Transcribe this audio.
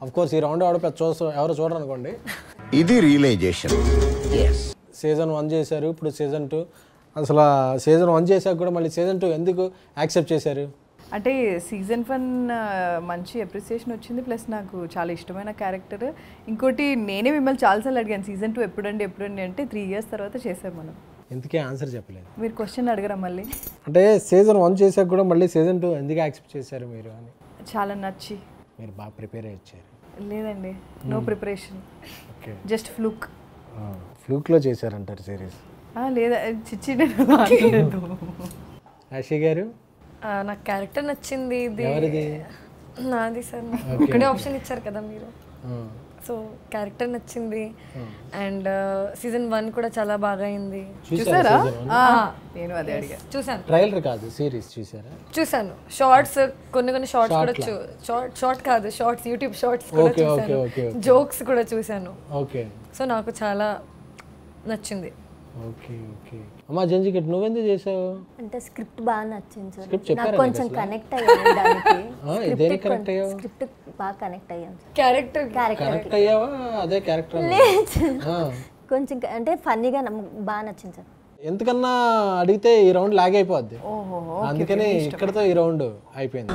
Of course ఈ round ఎవరు చూడరు అనుకోండి. ఇది రియలైజేషన్. సీజన్ 1 చేశారు, ఇప్పుడు సీజన్ 2. అసలు సీజన్ 1 చేశాక కూడా మళ్ళీ సీజన్ 2 ఎందుకు యాక్సెప్ట్ చేశారు? అంటే సీజన్ 1 మంచి అప్రిసియేషన్ వచ్చింది, ప్లస్ నాకు చాలా ఇష్టమైన క్యారెక్టర్. ఇంకోటి నేనే మిమ్మల్ని చాలాసార్లు అడిగాను సీజన్ 2 ఎప్పుడండి అంటే 3 years తర్వాత చేసాం మనం. ఎందుకే ఆన్సర్ చెప్పలేదు? మీరు క్వశ్చన్ అడగరా మళ్ళీ? అంటే సీజన్ 1 చేశాక కూడా మళ్ళీ సీజన్ 2 ఎందుకు యాక్సెప్ట్ చేశారు మీరు అని? చాలా నచ్చి. మీరు బాగా ప్రిపేర్ అయ్యి వచ్చారు? లేదండి, no preparation, okay. Just fluke. ఫ్లూక్లో చేశారంటారు సిరీస్? లేదా చిచ్చి నేను రాలేదు. రాశి గారు? నాకు క్యారెక్టర్ నచ్చింది. ఇది ఎవరిది? నాది సార్. ఒకటే ఆప్షన్ ఇచ్చారు కదా మీరు, సో క్యారెక్టర్ నచ్చింది. అండ్ సీజన్ 1 కూడా చాలా బాగా అయింది. చూసారా? నేను అదే అడిగా. చూసాను. ట్రైలర్ కాదు, సిరీస్ చూసారా? చూసాను. షార్ట్స్ కొన్ని షార్ట్స్ కూడా షార్ట్ కాదు, షార్ట్స్, యూట్యూబ్ షార్ట్స్ కూడా చూసాను. జోక్స్ కూడా చూసాను. ఓకే. సో నాకు చాలా నచ్చింది. Okay okay. అమ్మా జంజికెట్ నువ్వెందుకు చేసావు? అంటే స్క్రిప్ట్ బాగా నచ్చింది సార్. స్క్రిప్ట్ చెప్పారా? నాకు కొంచెం కనెక్ట్ అయ్యాను దానికి. దేనికి కనెక్ట్ అయ్యావు? స్క్రిప్ట్ బాగా కనెక్ట్ అయ్యాను సార్. క్యారెక్టర్ కనెక్ట్ అయ్యావా? అదే క్యారెక్టర్ కొంచెం అంటే ఫన్నీగా బాగా నచ్చింది సార్. ఎంతకన్నా అడిగితే ఈ రౌండ్ లాగ్ అయిపోద్ది, అందుకని ఇక్కడతో ఈ రౌండ్ అయిపోయింది.